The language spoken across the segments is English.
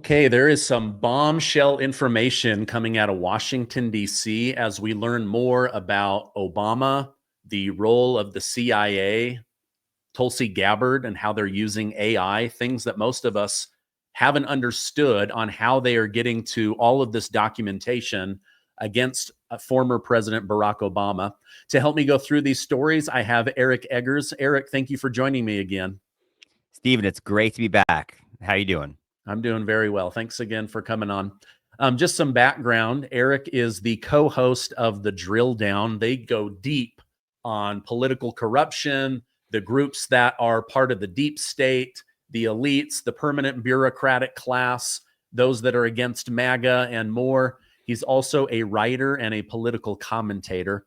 Okay, there is some bombshell information coming out of Washington, D.C. as we learn more about Obama, the role of the CIA, Tulsi Gabbard, and how they're using AI, things that most of us haven't understood on how they are getting to all of this documentation against former President Barack Obama. To help me go through these stories, I have Eric Eggers. Eric, thank you for joining me again. Stephen, it's great to be back. How you doing? I'm doing very well. Thanks again for coming on. Just some background. Eric is the co-host of The Drill Down. They go deep on political corruption, the groups that are part of the deep state, the elites, the permanent bureaucratic class, those that are against MAGA, and more. He's also a writer and a political commentator.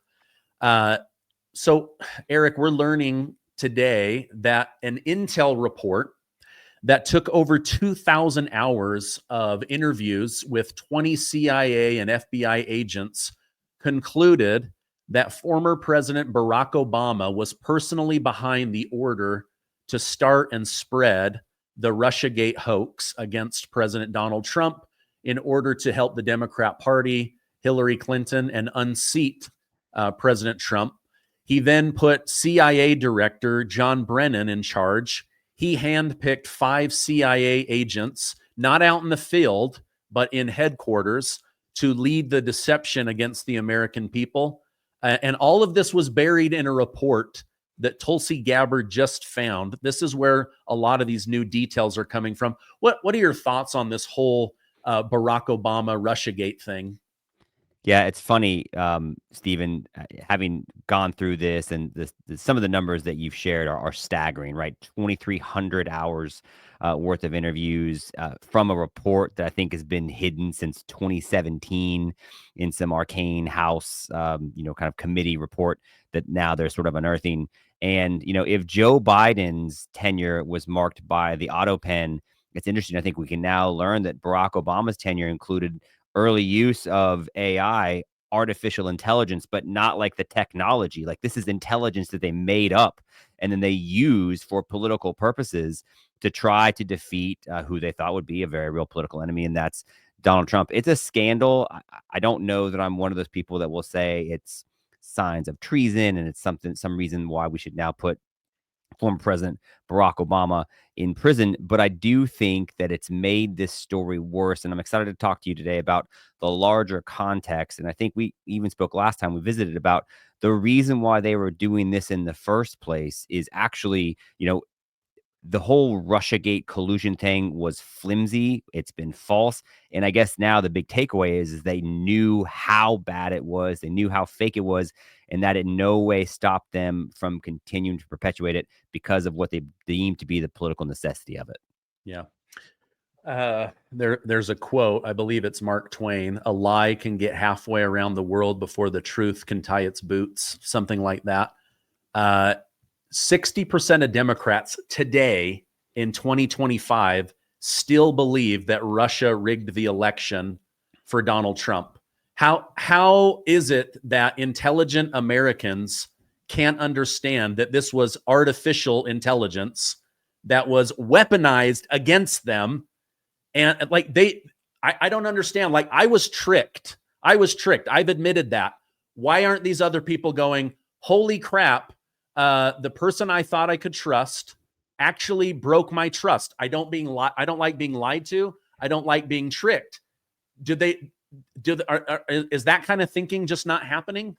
So, Eric, we're learning today that an intel report that took over 2,000 hours of interviews with 20 CIA and FBI agents concluded that former President Barack Obama was personally behind the order to start and spread the Russiagate hoax against President Donald Trump in order to help the Democrat Party, Hillary Clinton, and unseat President Trump. He then put CIA Director John Brennan in charge. He handpicked 5 CIA agents, not out in the field, but in headquarters, to lead the deception against the American people. And all of this was buried in a report that Tulsi Gabbard just found. This is where a lot of these new details are coming from. What are your thoughts on this whole Barack Obama Russiagate thing? Yeah, it's funny, Stephen, having gone through this and some of the numbers that you've shared are staggering, right? 2,300 hours worth of interviews from a report that I think has been hidden since 2017 in some arcane House, kind of committee report that now they're sort of unearthing. And, if Joe Biden's tenure was marked by the auto pen, it's interesting. I think we can now learn that Barack Obama's tenure included early use of AI, artificial intelligence, but not like the technology. Like, this is intelligence that they made up and then they use for political purposes to try to defeat who they thought would be a very real political enemy, and that's Donald Trump. It's a scandal. I don't know that I'm one of those people that will say it's signs of treason and it's some reason why we should now put former President Barack Obama in prison. But I do think that it's made this story worse. And I'm excited to talk to you today about the larger context. And I think we even spoke last time we visited about the reason why they were doing this in the first place is actually, the whole Russiagate collusion thing was flimsy. It's been false. And I guess now the big takeaway is they knew how bad it was. They knew how fake it was, and that in no way stopped them from continuing to perpetuate it because of what they deemed to be the political necessity of it. Yeah. There's a quote, I believe it's Mark Twain: "A lie can get halfway around the world before the truth can tie its boots," something like that. 60% of Democrats today in 2025 still believe that Russia rigged the election for Donald Trump. How is it that intelligent Americans can't understand that this was artificial intelligence that was weaponized against them? And I don't understand. Like, I was tricked. I've admitted that. Why aren't these other people going, holy crap, the person I thought I could trust actually broke my trust. I don't like being lied to. I don't like being tricked. Is that kind of thinking just not happening?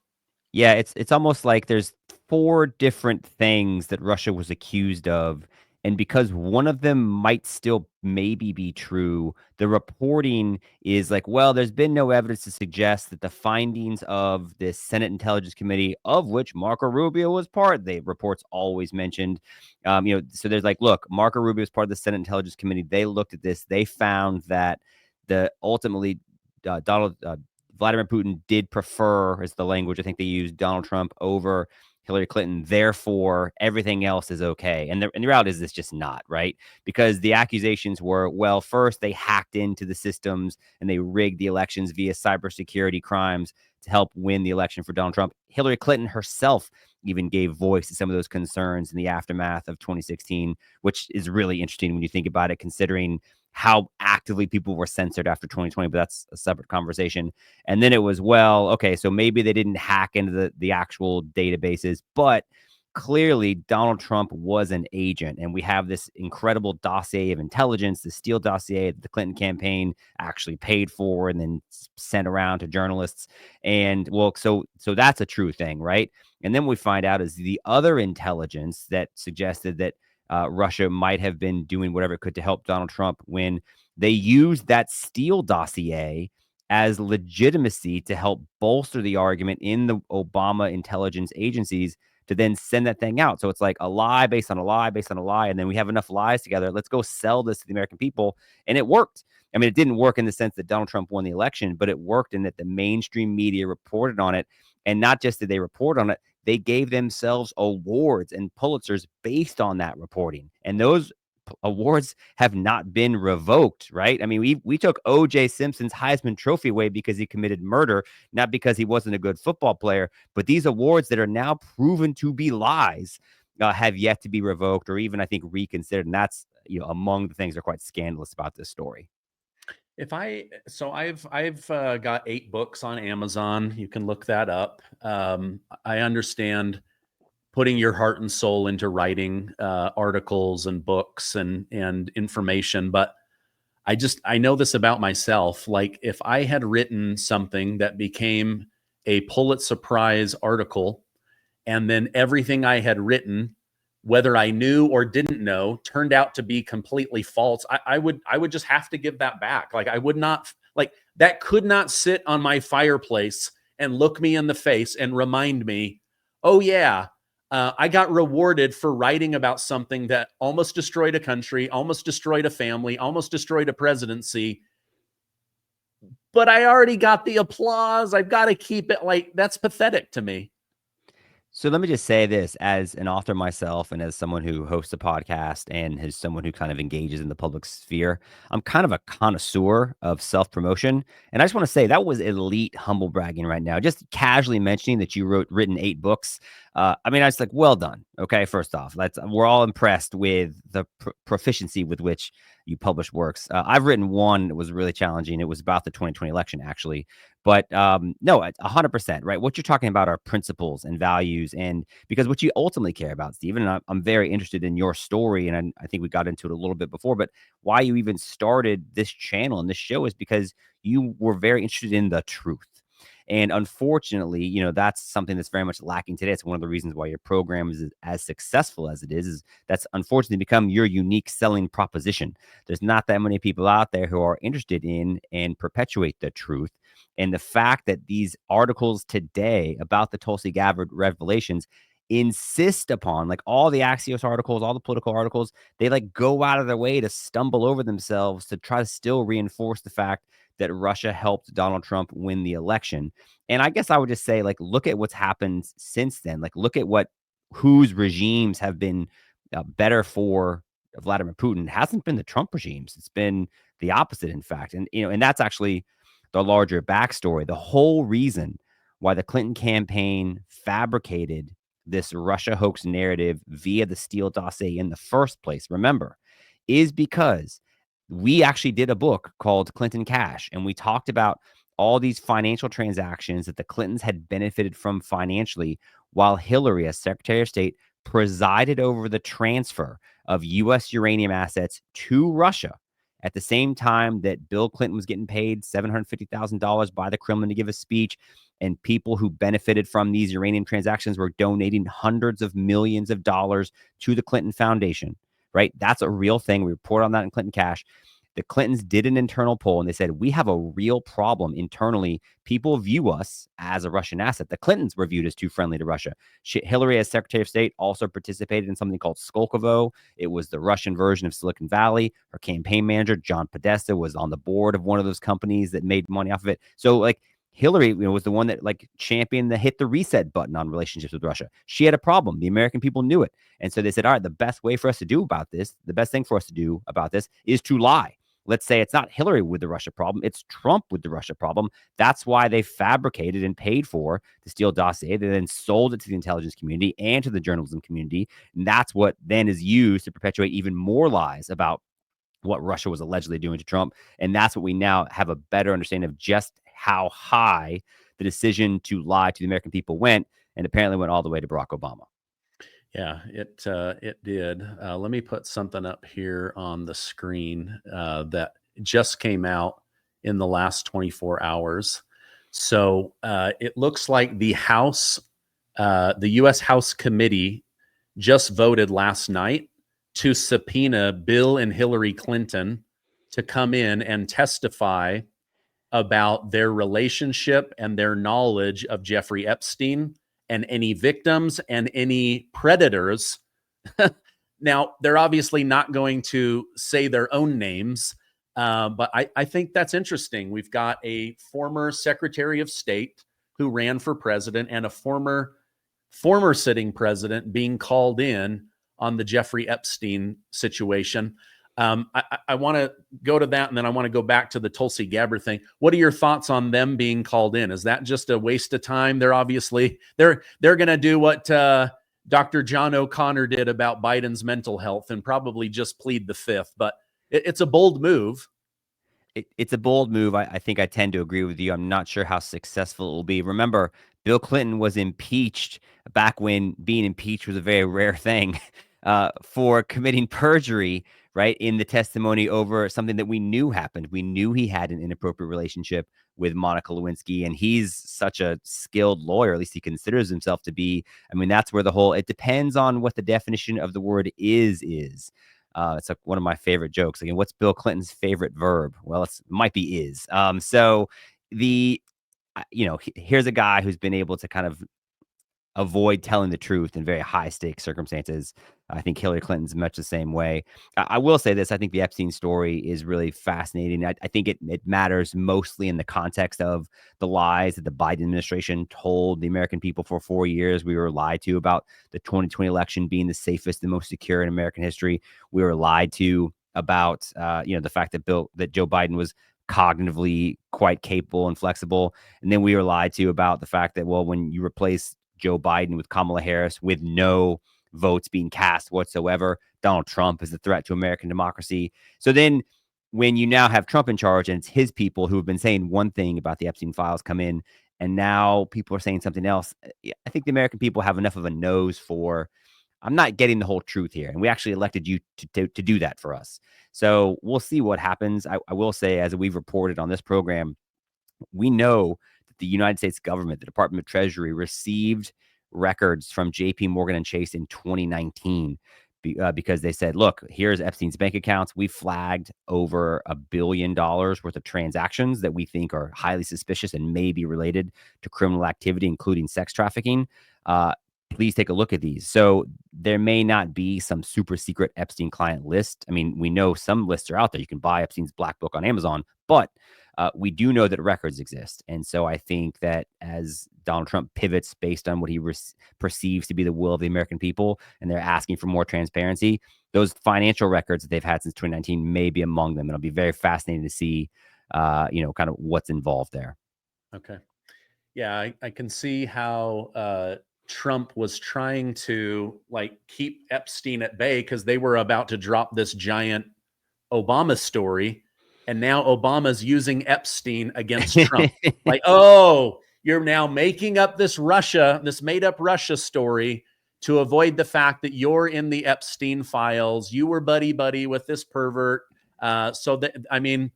Yeah, it's almost like there's 4 different things that Russia was accused of. And because one of them might still maybe be true, the reporting is like, well, there's been no evidence to suggest that the findings of this Senate Intelligence Committee, of which Marco Rubio was part, the reports always mentioned, so there's like, look, Marco Rubio is part of the Senate Intelligence Committee. They looked at this. They found that ultimately Vladimir Putin did prefer, is the language I think they used, Donald Trump over Hillary Clinton. Therefore, everything else is okay. And the reality is this just not, right? Because the accusations were, well, first they hacked into the systems and they rigged the elections via cybersecurity crimes to help win the election for Donald Trump. Hillary Clinton herself even gave voice to some of those concerns in the aftermath of 2016, which is really interesting when you think about it, considering how actively people were censored after 2020, but that's a separate conversation. And then it was, well, okay, so maybe they didn't hack into the actual databases, but clearly Donald Trump was an agent. And we have this incredible dossier of intelligence, the Steele dossier that the Clinton campaign actually paid for and then sent around to journalists. And well, so that's a true thing, right? And then we find out is the other intelligence that suggested that Russia might have been doing whatever it could to help Donald Trump when they used that Steele dossier as legitimacy to help bolster the argument in the Obama intelligence agencies to then send that thing out. So it's like a lie based on a lie based on a lie. And then we have enough lies together. Let's go sell this to the American people. And it worked. I mean, it didn't work in the sense that Donald Trump won the election, but it worked in that the mainstream media reported on it. And not just did they report on it, they gave themselves awards and Pulitzers based on that reporting. And those awards have not been revoked, right? I mean, we took O.J. Simpson's Heisman Trophy away because he committed murder, not because he wasn't a good football player. But these awards that are now proven to be lies have yet to be revoked or even, I think, reconsidered. And that's, among the things that are quite scandalous about this story. I've got 8 books on Amazon. You can look that up. I understand putting your heart and soul into writing articles and books and information, but I know this about myself. Like if I had written something that became a Pulitzer Prize article, and then everything I had written, whether I knew or didn't know, turned out to be completely false, I would just have to give that back. Like I would not, like that could not sit on my fireplace and look me in the face and remind me, oh yeah, I got rewarded for writing about something that almost destroyed a country, almost destroyed a family, almost destroyed a presidency. But I already got the applause. I've got to keep it. Like, that's pathetic to me. So let me just say this as an author myself and as someone who hosts a podcast and as someone who kind of engages in the public sphere, I'm kind of a connoisseur of self-promotion. And I just want to say that was elite humble bragging right now. Just casually mentioning that you written 8 books. I mean, I was like, well done. Okay, first off, we're all impressed with the proficiency with which you publish works. I've written one that was really challenging. It was about the 2020 election, actually. But no, 100%, right? What you're talking about are principles and values. And because what you ultimately care about, Stephen, and I'm very interested in your story. And I think we got into it a little bit before, but why you even started this channel and this show is because you were very interested in the truth. And unfortunately, that's something that's very much lacking today. It's one of the reasons why your program is as successful as it is that's unfortunately become your unique selling proposition. There's not that many people out there who are interested in and perpetuate the truth. And the fact that these articles today about the Tulsi Gabbard revelations insist upon, like all the Axios articles, all the political articles, they like go out of their way to stumble over themselves to try to still reinforce the fact that Russia helped Donald Trump win the election. And I guess I would just say, like, look at what's happened since then. Like, look at whose regimes have been better for Vladimir Putin. It hasn't been the Trump regimes. It's been the opposite, in fact. And, and that's actually the larger backstory. The whole reason why the Clinton campaign fabricated this Russia hoax narrative via the Steele dossier in the first place, remember, is because we actually did a book called Clinton Cash, and we talked about all these financial transactions that the Clintons had benefited from financially while Hillary, as Secretary of State, presided over the transfer of U.S. uranium assets to Russia at the same time that Bill Clinton was getting paid $750,000 by the Kremlin to give a speech, and people who benefited from these uranium transactions were donating hundreds of millions of dollars to the Clinton Foundation, right? That's a real thing. We report on that in Clinton Cash. The Clintons did an internal poll and they said, we have a real problem internally. People view us as a Russian asset. The Clintons were viewed as too friendly to Russia. Hillary, as Secretary of State, also participated in something called Skolkovo. It was the Russian version of Silicon Valley. Her campaign manager, John Podesta, was on the board of one of those companies that made money off of it. So, like, Hillary, was the one that championed the hit the reset button on relationships with Russia. She had a problem. The American people knew it. And so they said, all right, the best way for us to do about this, the best thing for us to do about this is to lie. Let's say it's not Hillary with the Russia problem, it's Trump with the Russia problem. That's why they fabricated and paid for the Steele dossier. They then sold it to the intelligence community and to the journalism community. And that's what then is used to perpetuate even more lies about what Russia was allegedly doing to Trump. And that's what we now have a better understanding of, just how high the decision to lie to the American people went, and apparently went all the way to Barack Obama. Yeah, it did. Let me put something up here on the screen that just came out in the last 24 hours. So it looks like the U.S. House Committee just voted last night to subpoena Bill and Hillary Clinton to come in and testify about their relationship and their knowledge of Jeffrey Epstein and any victims and any predators. Now, they're obviously not going to say their own names, but I think that's interesting. We've got a former Secretary of State who ran for president and a former sitting president being called in on the Jeffrey Epstein situation. I want to go to that, and then I want to go back to the Tulsi Gabbard thing. What are your thoughts on them being called in? Is that just a waste of time? They're obviously they're going to do what Dr. John O'Connor did about Biden's mental health and probably just plead the fifth. But it's a bold move. It's a bold move. I think I tend to agree with you. I'm not sure how successful it will be. Remember, Bill Clinton was impeached back when being impeached was a very rare thing, for committing perjury, right, in the testimony over something that we knew happened. We knew he had an inappropriate relationship with Monica Lewinsky, and he's such a skilled lawyer, at least he considers himself to be. I mean, that's where it depends on what the definition of the word is. It's like one of my favorite jokes. Again, what's Bill Clinton's favorite verb? Well, it might be is. So here's a guy who's been able to kind of avoid telling the truth in very high stakes circumstances. I think Hillary Clinton's much the same way. I will say this. I think the Epstein story is really fascinating. I think it matters mostly in the context of the lies that the Biden administration told the American people for 4 years. We were lied to about the 2020 election being the safest and most secure in American history. We were lied to about, the fact that Joe Biden was cognitively quite capable and flexible. And then we were lied to about the fact that, well, when you replace Joe Biden with Kamala Harris with no votes being cast whatsoever, Donald Trump is a threat to American democracy. So then when you now have Trump in charge and it's his people who have been saying one thing about the Epstein files come in, and now people are saying something else, I think the American people have enough of a nose for, I'm not getting the whole truth here. And we actually elected you to do that for us. So we'll see what happens. I will say, as we've reported on this program, we know that the United States government, the Department of Treasury, received records from JP Morgan and Chase in 2019 because they said, look, here's Epstein's bank accounts. We flagged over $1 billion worth of transactions that we think are highly suspicious and may be related to criminal activity, including sex trafficking. Please take a look at these. So there may not be some super secret Epstein client list. I mean, we know some lists are out there. You can buy Epstein's Black Book on Amazon, but we do know that records exist. And so I think that as Donald Trump pivots based on what he perceives to be the will of the American people, and they're asking for more transparency, those financial records that they've had since 2019 may be among them. And it'll be very fascinating to see, kind of what's involved there. Okay. Yeah, I can see how Trump was trying to keep Epstein at bay because they were about to drop this giant Obama story. And now Obama's using Epstein against Trump. Oh, you're now making up this made up Russia story to avoid the fact that you're in the Epstein files. You were buddy with this pervert. So that, I mean,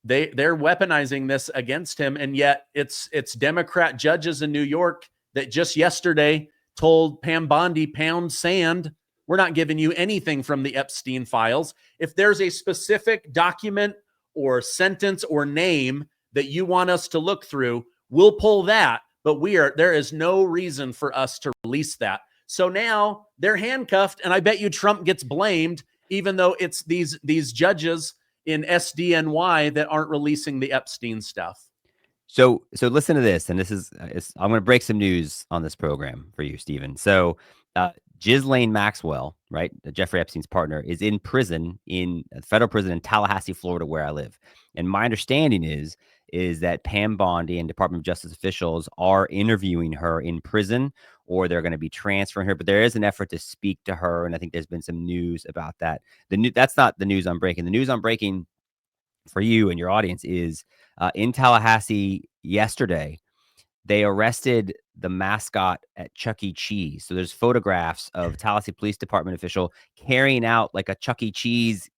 they're weaponizing this against him. And yet it's Democrat judges in New York that just yesterday told Pam Bondi, pound sand, we're not giving you anything from the Epstein files. If there's a specific document or sentence or name that you want us to look through, we'll pull that. But there is no reason for us to release that. So now they're handcuffed, and I bet you Trump gets blamed, even though it's these judges in SDNY that aren't releasing the Epstein stuff. So listen to this, and I'm going to break some news on this program for you, Stephen. So Ghislaine Maxwell, right, Jeffrey Epstein's partner, is in prison, in a federal prison in Tallahassee, Florida, where I live. And my understanding is is that Pam Bondi and Department of Justice officials are interviewing her in prison, or they're going to be transferring her. But there is an effort to speak to her, and I think there's been some news about that. That's not the news I'm breaking. The news I'm breaking for you and your audience is in Tallahassee yesterday, they arrested the mascot at Chuck E. Cheese. So there's photographs of Tallahassee Police Department official carrying out like a Chuck E. Cheese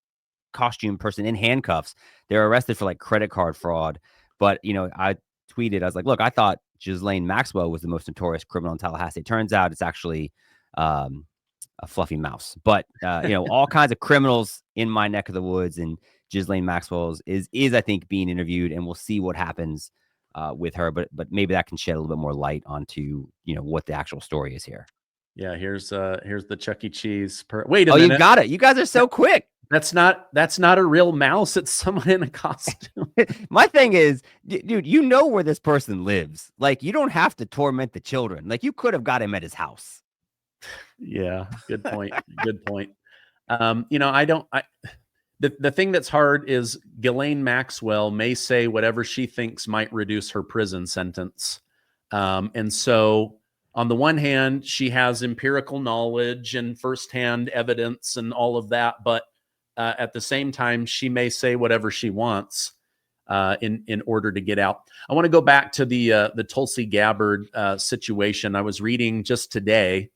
costume person in handcuffs. They're arrested for like credit card fraud. But, I tweeted, I was like, look, I thought Ghislaine Maxwell was the most notorious criminal in Tallahassee. It turns out it's actually a fluffy mouse. But, all kinds of criminals in my neck of the woods, and Ghislaine Maxwell is I think, being interviewed, and we'll see what happens with her. But maybe that can shed a little bit more light onto, what the actual story is here. Yeah, here's the Chuck E. Cheese. Wait a minute. You got it. You guys are so quick. That's not a real mouse. It's someone in a costume. My thing is, dude, where this person lives. Like, you don't have to torment the children. Like, you could have got him at his house. Yeah, good point. Good point. The thing that's hard is Ghislaine Maxwell may say whatever she thinks might reduce her prison sentence. And so on the one hand, she has empirical knowledge and firsthand evidence and all of that. But at the same time, she may say whatever she wants in order to get out. I want to go back to the Tulsi Gabbard situation. I was reading just today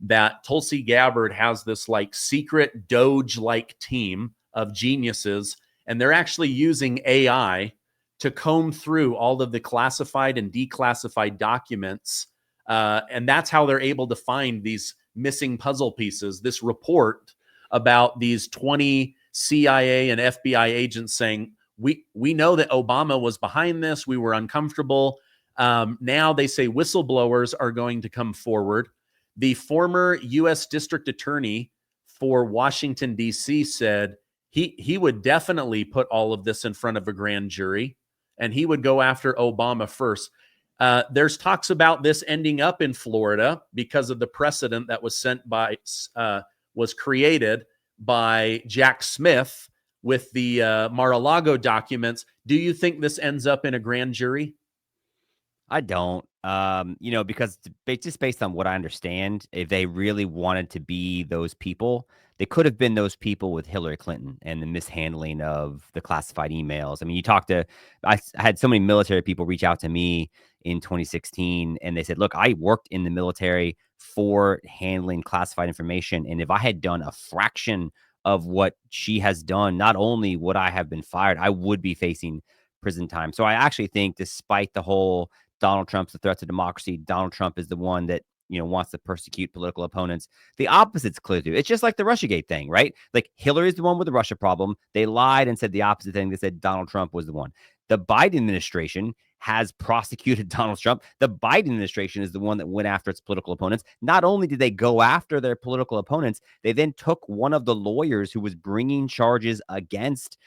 that Tulsi Gabbard has this like secret Doge-like team of geniuses, and they're actually using AI to comb through all of the classified and declassified documents. And that's how they're able to find these missing puzzle pieces. This report about these 20 CIA and FBI agents saying, we know that Obama was behind this. We were uncomfortable. Now they say whistleblowers are going to come forward. The former U.S. District Attorney for Washington, D.C. said he would definitely put all of this in front of a grand jury, and he would go after Obama first. There's talks about this ending up in Florida because of the precedent that was was created by Jack Smith with the Mar-a-Lago documents. Do you think this ends up in a grand jury? I don't, because just based on what I understand, if they really wanted to be those people, they could have been those people with Hillary Clinton and the mishandling of the classified emails. I mean, I had so many military people reach out to me in 2016, and they said, look, I worked in the military for handling classified information. And if I had done a fraction of what she has done, not only would I have been fired, I would be facing prison time. So I actually think, despite the whole Donald Trump's the threat to democracy, Donald Trump is the one that, wants to persecute political opponents. The opposite's clear too. It's just like the Russiagate thing, right? Like, Hillary's the one with the Russia problem. They lied and said the opposite thing. They said Donald Trump was the one. The Biden administration has prosecuted Donald Trump. The Biden administration is the one that went after its political opponents. Not only did they go after their political opponents, they then took one of the lawyers who was bringing charges against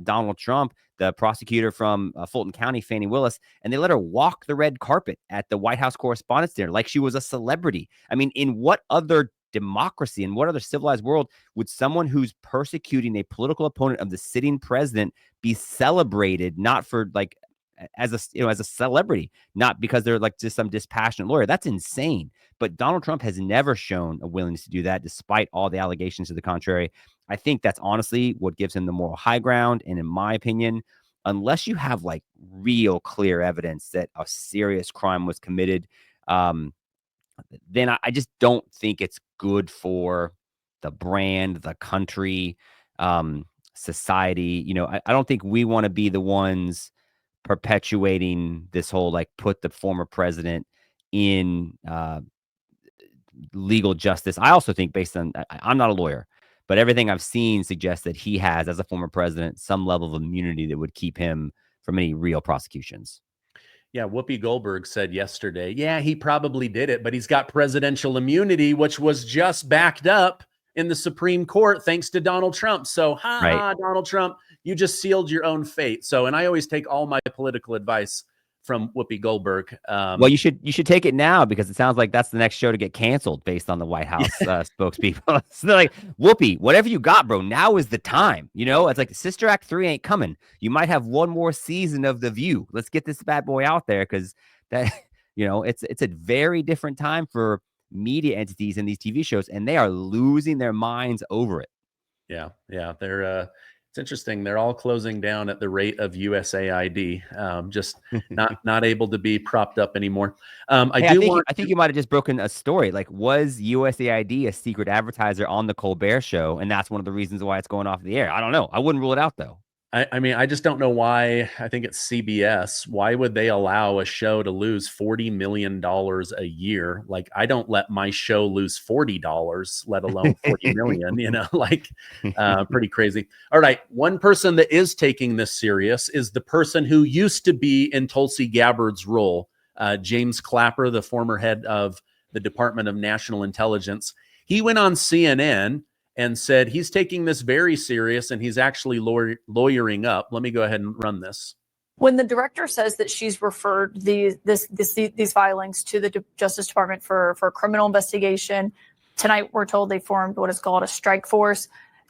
Donald Trump, the prosecutor from Fulton County, Fannie Willis, and they let her walk the red carpet at the White House Correspondents' Dinner like she was a celebrity. I mean, in what other democracy, in what other civilized world would someone who's persecuting a political opponent of the sitting president be celebrated, not for like as a celebrity, not because they're like just some dispassionate lawyer? That's insane. But Donald Trump has never shown a willingness to do that, despite all the allegations to the contrary. I think that's honestly what gives him the moral high ground. And in my opinion, unless you have like real clear evidence that a serious crime was committed, then I just don't think it's good for the brand, the country, society. I don't think we want to be the ones perpetuating this whole like put the former president in legal justice. I also think, based on, I'm not a lawyer, but everything I've seen suggests that he has, as a former president, some level of immunity that would keep him from any real prosecutions. Yeah, Whoopi Goldberg said yesterday, yeah, he probably did it, but he's got presidential immunity, which was just backed up in the Supreme Court thanks to Donald Trump. So, Donald Trump, you just sealed your own fate. So, and I always take all my political advice from Whoopi Goldberg. Well, you should take it now, because it sounds like that's the next show to get canceled based on the White House spokespeople. So they're like, Whoopi, whatever you got, bro, now is the time. It's like Sister Act 3 ain't coming. You might have one more season of The View. Let's get this bad boy out there, because that, it's a very different time for media entities in these TV shows, and they are losing their minds over it. Yeah. They're it's interesting. They're all closing down at the rate of USAID, just not able to be propped up anymore. I think you might have just broken a story. Like, was USAID a secret advertiser on the Colbert Show, and that's one of the reasons why it's going off the air? I don't know. I wouldn't rule it out, though. I mean, I just don't know why. I think it's CBS. Why would they allow a show to lose $40 million a year? Like, I don't let my show lose $40, let alone 40 million, pretty crazy. All right. One person that is taking this serious is the person who used to be in Tulsi Gabbard's role, James Clapper, the former head of the Department of National Intelligence. He went on CNN and said he's taking this very serious, and he's actually lawyering up. Let me go ahead and run this. When the director says that she's referred these filings to the Justice Department for criminal investigation, tonight we're told they formed what is called a strike force.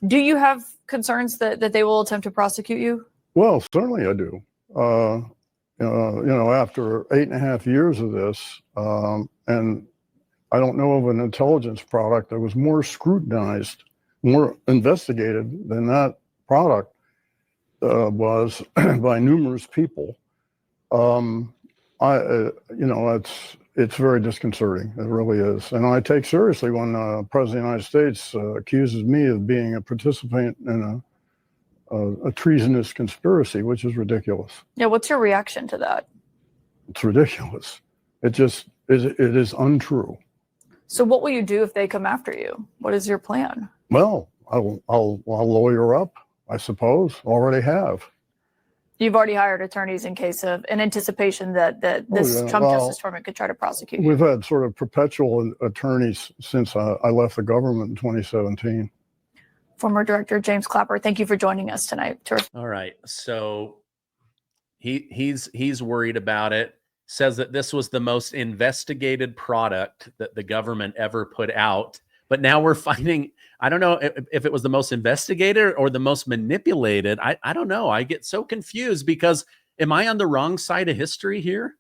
Do you have concerns that they will attempt to prosecute you? Well, certainly I do. After 8.5 years of this, and I don't know of an intelligence product that was more scrutinized, more investigated than that product was by numerous people. It's very disconcerting. It really is. And I take seriously when the President of the United States accuses me of being a participant in a treasonous conspiracy, which is ridiculous. Yeah, what's your reaction to that? It's ridiculous. It is untrue. So what will you do if they come after you? What is your plan? Well, I'll lawyer up, I suppose. Already have. You've already hired attorneys in anticipation that this Trump Justice Department could try to prosecute you. We've had sort of perpetual attorneys since I left the government in 2017. Former Director James Clapper, thank you for joining us tonight. All right. So he's worried about it. Says that this was the most investigated product that the government ever put out. But now we're finding, I don't know if it was the most investigated or the most manipulated. I don't know. I get so confused because am I on the wrong side of history here?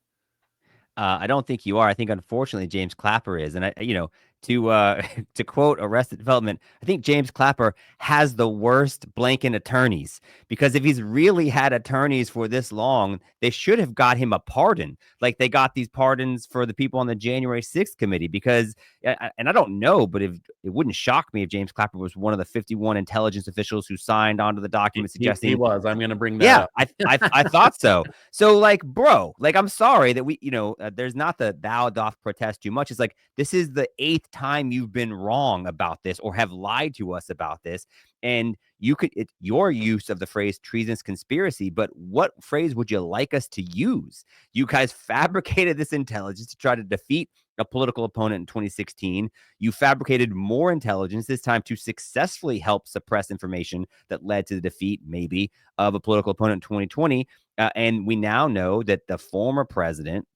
I don't think you are. I think, unfortunately, James Clapper is. And, to quote Arrested Development, I think James Clapper has the worst blanket attorneys, because if he's really had attorneys for this long, they should have got him a pardon. Like they got these pardons for the people on the January 6th committee, because, and I don't know, but it wouldn't shock me if James Clapper was one of the 51 intelligence officials who signed onto the document suggesting he was. I'm going to bring that up. I thought so. So like, bro, like, I'm sorry that there's not the thou doth protest too much. It's like, this is the 8th time you've been wrong about this or have lied to us about this. And your use of the phrase treasonous conspiracy, but what phrase would you like us to use? You guys fabricated this intelligence to try to defeat a political opponent in 2016. You fabricated more intelligence this time to successfully help suppress information that led to the defeat, maybe, of a political opponent in 2020. And we now know that the former president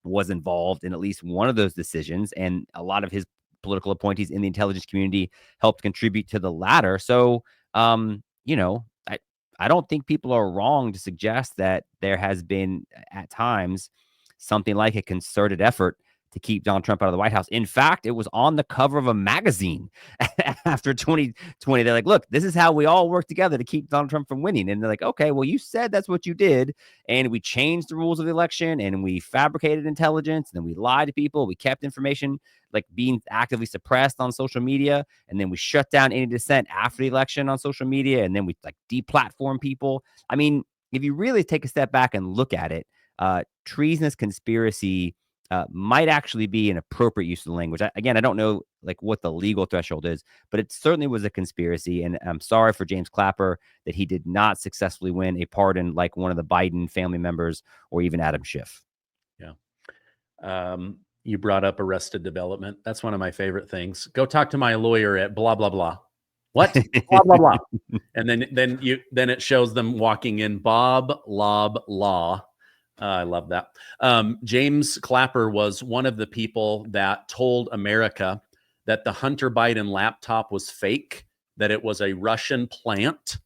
was involved in at least one of those decisions, and a lot of his political appointees in the intelligence community helped contribute to the latter. So, I don't think people are wrong to suggest that there has been, at times, something like a concerted effort to keep Donald Trump out of the White House. In fact, it was on the cover of a magazine after 2020. They're like, look, this is how we all work together to keep Donald Trump from winning. And they're like, okay, well, you said that's what you did. And we changed the rules of the election, and we fabricated intelligence, and then we lied to people. We kept information like being actively suppressed on social media. And then we shut down any dissent after the election on social media. And then we like deplatform people. I mean, if you really take a step back and look at it, treasonous conspiracy might actually be an appropriate use of the language. Again, I don't know like what the legal threshold is, but it certainly was a conspiracy. And I'm sorry for James Clapper that he did not successfully win a pardon like one of the Biden family members or even Adam Schiff. Yeah. You brought up Arrested Development. That's one of my favorite things. Go talk to my lawyer at blah, blah, blah. What? Blah, blah, blah. And then it shows them walking in Bob, Lob, Law. I love that. James Clapper was one of the people that told America that the Hunter Biden laptop was fake, that it was a Russian plant.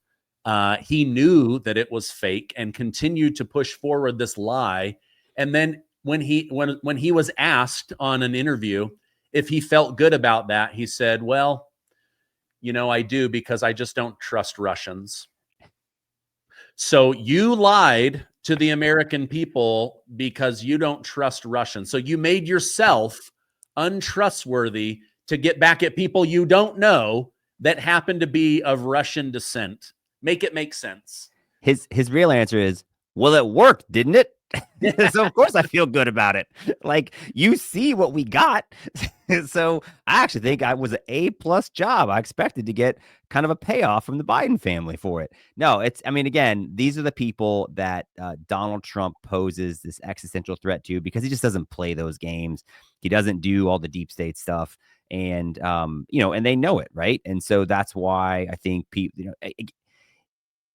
He knew that it was fake and continued to push forward this lie. And then when he was asked on an interview if he felt good about that, he said, well, I do, because I just don't trust Russians. So you lied to the American people because you don't trust Russians. So you made yourself untrustworthy to get back at people you don't know that happen to be of Russian descent. Make it make sense. His real answer is, well, it worked, didn't it? So of course I feel good about it. Like, you see what we got. So I actually think I was an A+ job. I expected to get kind of a payoff from the Biden family for it. No, again, these are the people that Donald Trump poses this existential threat to, because he just doesn't play those games. He doesn't do all the deep state stuff. And, and they know it. Right. And so that's why I think people,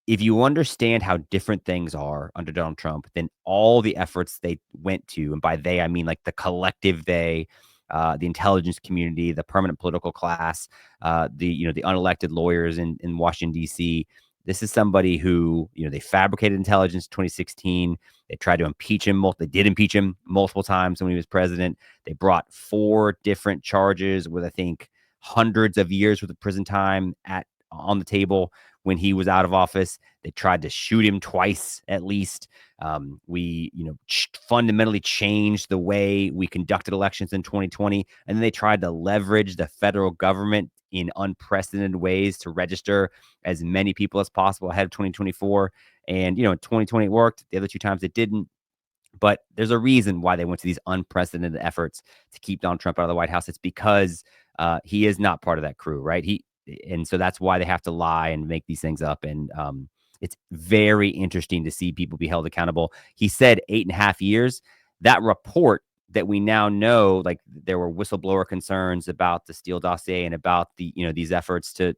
if you understand how different things are under Donald Trump, then all the efforts they went to, and by they, I mean like the collective they, the intelligence community, the permanent political class, the unelected lawyers in Washington, D.C. This is somebody who, they fabricated intelligence in 2016. They tried to impeach him. They did impeach him multiple times when he was president. They brought 4 different charges with, I think, hundreds of years worth of prison time on the table when he was out of office. They tried to shoot him twice, at least. We, fundamentally changed the way we conducted elections in 2020. And then they tried to leverage the federal government in unprecedented ways to register as many people as possible ahead of 2024. And, in 2020 it worked. The other 2 times it didn't. But there's a reason why they went to these unprecedented efforts to keep Donald Trump out of the White House. It's because he is not part of that crew, right? And so that's why they have to lie and make these things up. And it's very interesting to see people be held accountable. He said 8.5 years. That report that we now know, like, there were whistleblower concerns about the Steele dossier and about the, these efforts to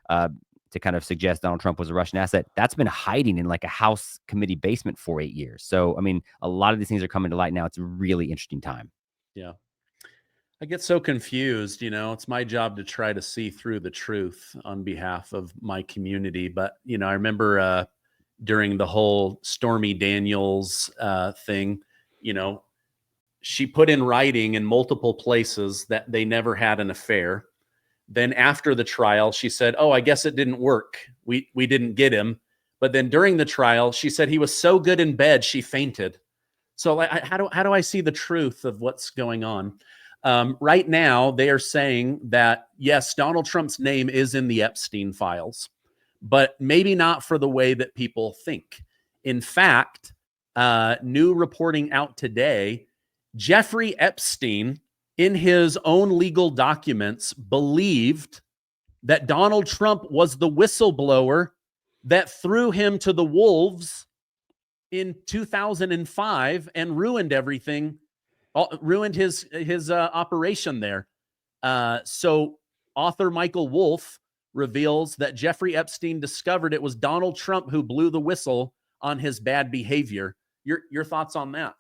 kind of suggest Donald Trump was a Russian asset. That's been hiding in like a House committee basement for 8 years. So, a lot of these things are coming to light now. It's a really interesting time. Yeah. I get so confused, it's my job to try to see through the truth on behalf of my community. But, I remember during the whole Stormy Daniels thing, she put in writing in multiple places that they never had an affair. Then after the trial, she said, oh, I guess it didn't work. We didn't get him. But then during the trial, she said he was so good in bed, she fainted. So how do I see the truth of what's going on? Right now, they are saying that, yes, Donald Trump's name is in the Epstein files, but maybe not for the way that people think. In fact, new reporting out today, Jeffrey Epstein, in his own legal documents, believed that Donald Trump was the whistleblower that threw him to the wolves in 2005 and ruined everything. Ruined his operation there. So author Michael Wolff reveals that Jeffrey Epstein discovered it was Donald Trump who blew the whistle on his bad behavior. Your thoughts on that?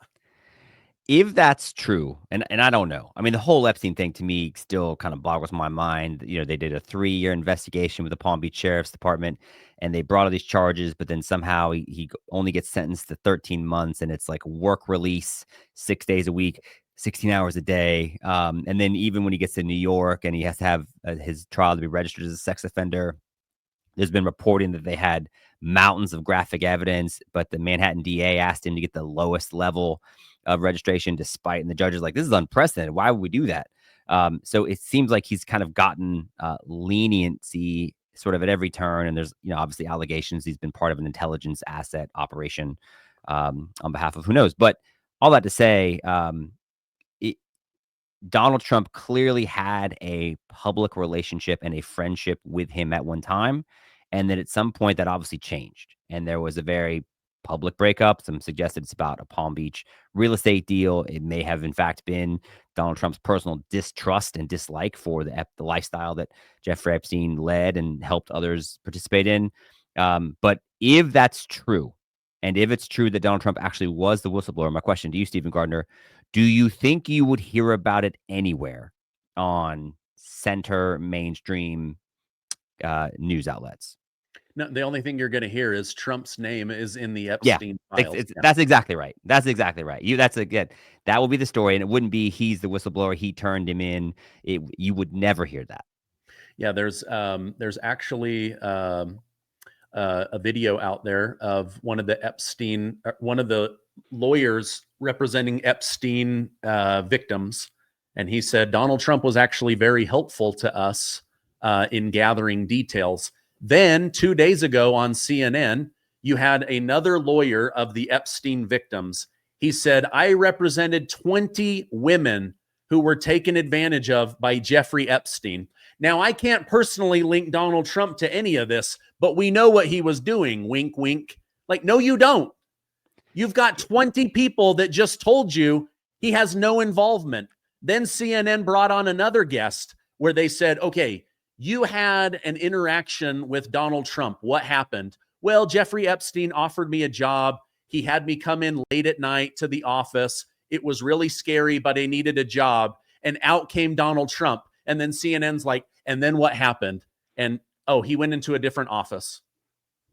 If that's true, and I don't know. The whole Epstein thing to me still kind of boggles my mind. They did a 3-year investigation with the Palm Beach Sheriff's Department, and they brought all these charges, but then somehow he only gets sentenced to 13 months, and it's like work release 6 days a week, 16 hours a day. And then even when he gets to New York and he has to have his trial to be registered as a sex offender, there's been reporting that they had mountains of graphic evidence, but the Manhattan DA asked him to get the lowest level of registration despite, and the judge is like, this is unprecedented. Why would we do that? So it seems like he's kind of gotten leniency sort of at every turn. And there's, obviously allegations he's been part of an intelligence asset operation on behalf of who knows. But all that to say, Donald Trump clearly had a public relationship and a friendship with him at one time. And then at some point that obviously changed. And there was a very public breakup. Some suggested it's about a Palm Beach real estate deal. It may have, in fact, been Donald Trump's personal distrust and dislike for the lifestyle that Jeffrey Epstein led and helped others participate in. But if that's true, And if it's true that Donald Trump actually was the whistleblower, my question to you, Stephen Gardner, do you think you would hear about it anywhere on center mainstream news outlets? No, the only thing you're going to hear is Trump's name is in the Yeah, Epstein files. that's exactly right. That's exactly right. That will be the story, and it wouldn't be he's the whistleblower, he turned him in. You would never hear that. Yeah, there's actually a video out there of one of the lawyers representing Epstein victims, and he said Donald Trump was actually very helpful to us in gathering details. Then 2 days ago on CNN, you had another lawyer of the Epstein victims. He said, I represented 20 women who were taken advantage of by Jeffrey Epstein. Now, I can't personally link Donald Trump to any of this, but we know what he was doing. Wink, wink. Like, no, you don't. You've got 20 people that just told you he has no involvement. Then CNN brought on another guest where they said, okay, you had an interaction with Donald Trump. What happened? Well, Jeffrey Epstein offered me a job. He had me come in late at night to the office. It was really scary, but I needed a job. And out came Donald Trump. And then CNN's like, and then what happened? And, oh, he went into a different office.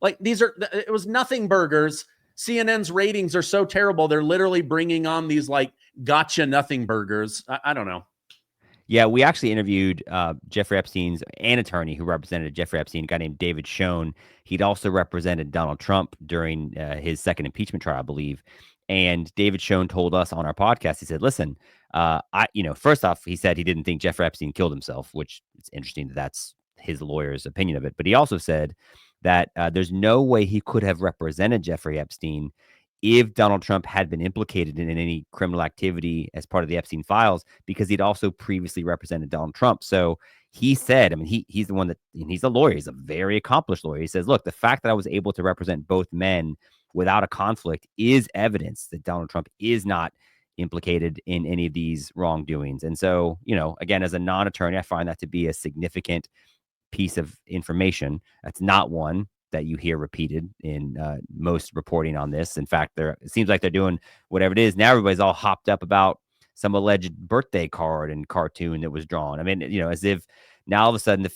Like, it was nothing burgers. CNN's ratings are so terrible. They're literally bringing on these like gotcha nothing burgers. I don't know. Yeah, we actually interviewed Jeffrey Epstein's an attorney who represented Jeffrey Epstein, a guy named David Schoen. He'd also represented Donald Trump during his second impeachment trial, I believe. And David Schoen told us on our podcast, he said, listen, first off, he said he didn't think Jeffrey Epstein killed himself, which it's interesting that that's his lawyer's opinion of it. But he also said that there's no way he could have represented Jeffrey Epstein if Donald Trump had been implicated in any criminal activity as part of the Epstein files, because he'd also previously represented Donald Trump. So he said, I mean, he's the one that, and he's a lawyer. He's a very accomplished lawyer. He says, look, the fact that I was able to represent both men without a conflict is evidence that Donald Trump is not implicated in any of these wrongdoings. And so, again, as a non-attorney, I find that to be a significant piece of information. That's not one that you hear repeated in most reporting on this. In fact, it seems like they're doing whatever it is. Now everybody's all hopped up about some alleged birthday card and cartoon that was drawn. I mean, as if now all of a sudden,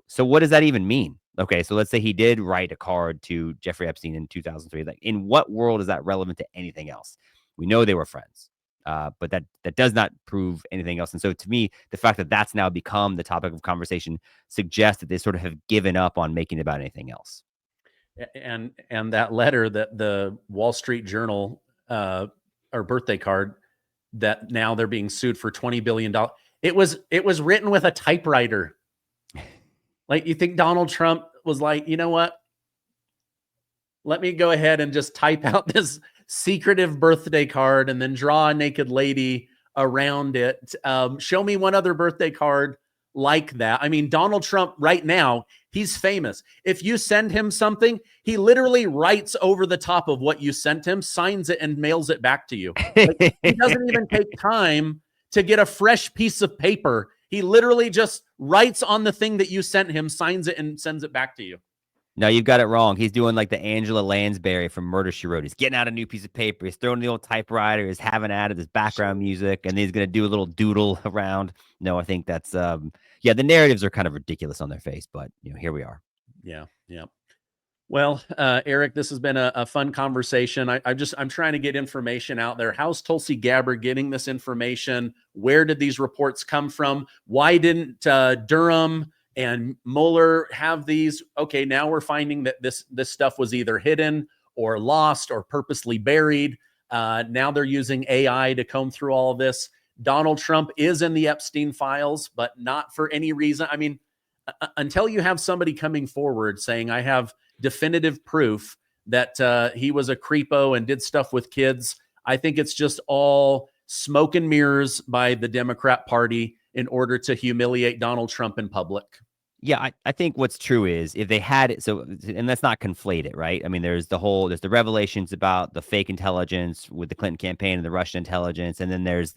so what does that even mean? Okay, so let's say he did write a card to Jeffrey Epstein in 2003. Like, in what world is that relevant to anything else? We know they were friends, but that does not prove anything else. And so to me, the fact that that's now become the topic of conversation suggests that they sort of have given up on making it about anything else. And that letter that the Wall Street Journal or birthday card that now they're being sued for $20 billion. It was written with a typewriter. Like, you think Donald Trump was like, you know what? Let me go ahead and just type out this secretive birthday card and then draw a naked lady around it. Show me one other birthday card like that. I mean, Donald Trump right now, he's famous. If you send him something, he literally writes over the top of what you sent him, signs it, and mails it back to you. Like, he doesn't even take time to get a fresh piece of paper. He literally just writes on the thing that you sent him, signs it, and sends it back to you. No, you've got it wrong. He's doing like the Angela Lansbury from Murder, She Wrote. He's getting out a new piece of paper. He's throwing the old typewriter. He's having at it, his background music, and he's going to do a little doodle around. No, I think that's, the narratives are kind of ridiculous on their face, but here we are. Yeah. Well, Eric, this has been a fun conversation. I'm trying to get information out there. How's Tulsi Gabbard getting this information? Where did these reports come from? Why didn't Durham and Mueller have these? Okay, now we're finding that this stuff was either hidden or lost or purposely buried. Now they're using AI to comb through all of this. Donald Trump is in the Epstein files, but not for any reason. I mean, until you have somebody coming forward saying, I have definitive proof that he was a creepo and did stuff with kids, I think it's just all smoke and mirrors by the Democrat Party in order to humiliate Donald Trump in public. Yeah, I think what's true is if they had it, so, and let's not conflate it, right? I mean, there's the revelations about the fake intelligence with the Clinton campaign and the Russian intelligence. And then there's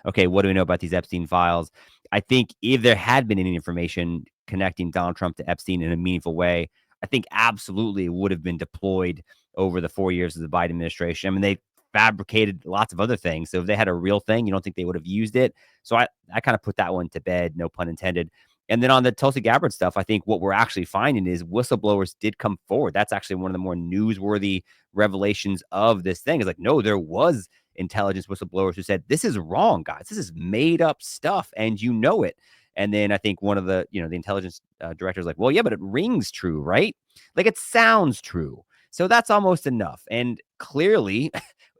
okay, what do we know about these Epstein files? I think if there had been any information connecting Donald Trump to Epstein in a meaningful way, I think absolutely it would have been deployed over the 4 years of the Biden administration. I mean, they fabricated lots of other things. So if they had a real thing, you don't think they would have used it. So I kind of put that one to bed, no pun intended. And then on the Tulsi Gabbard stuff, I think what we're actually finding is whistleblowers did come forward. That's actually one of the more newsworthy revelations of this thing. Is like, no, there was intelligence whistleblowers who said, this is wrong, guys. This is made up stuff, and you know it. And then I think one of the, the intelligence directors like, well, yeah, but it rings true, right? Like it sounds true. So that's almost enough. And clearly,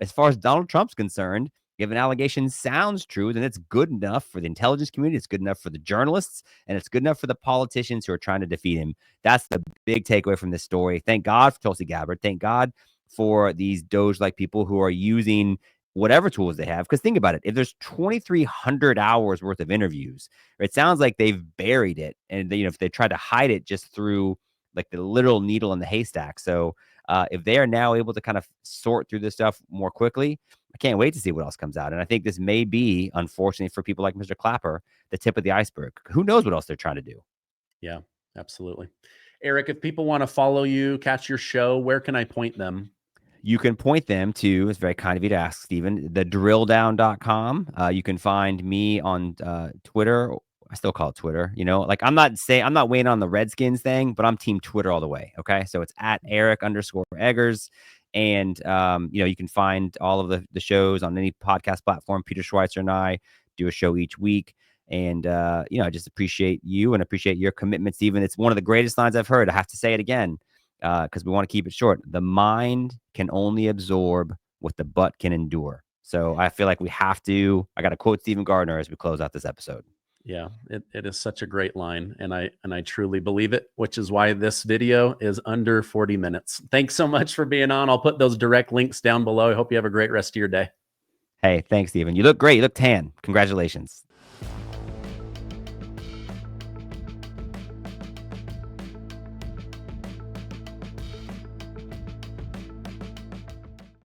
as far as Donald Trump's concerned, if an allegation sounds true, then it's good enough for the intelligence community. It's good enough for the journalists, and it's good enough for the politicians who are trying to defeat him. That's the big takeaway from this story. Thank God for Tulsi Gabbard. Thank God for these Doge-like people who are using whatever tools they have. Because think about it. If there's 2,300 hours worth of interviews, it sounds like they've buried it. And if they try to hide it just through like the literal needle in the haystack. So if they are now able to kind of sort through this stuff more quickly, I can't wait to see what else comes out. And I think this may be, unfortunately, for people like Mr. Clapper, the tip of the iceberg. Who knows what else they're trying to do? Yeah, absolutely. Eric, if people want to follow you, catch your show, where can I point them? You can point them to, it's very kind of you to ask, Stephen, thedrilldown.com. You can find me on Twitter. I still call it Twitter, like I'm not weighing on the Redskins thing, but I'm team Twitter all the way. Okay. So it's at Eric_Eggers. And, you can find all of the shows on any podcast platform. Peter Schweitzer and I do a show each week. And, I just appreciate you and appreciate your commitment, Stephen. It's one of the greatest lines I've heard. I have to say it again, because we want to keep it short. The mind can only absorb what the butt can endure. So I feel like we have to, I got to quote Stephen Gardner as we close out this episode. Yeah, it is such a great line, and I truly believe it, which is why this video is under 40 minutes. Thanks so much for being on. I'll put those direct links down below. I hope you have a great rest of your day. Hey, thanks, Stephen. You look great. You look tan. Congratulations.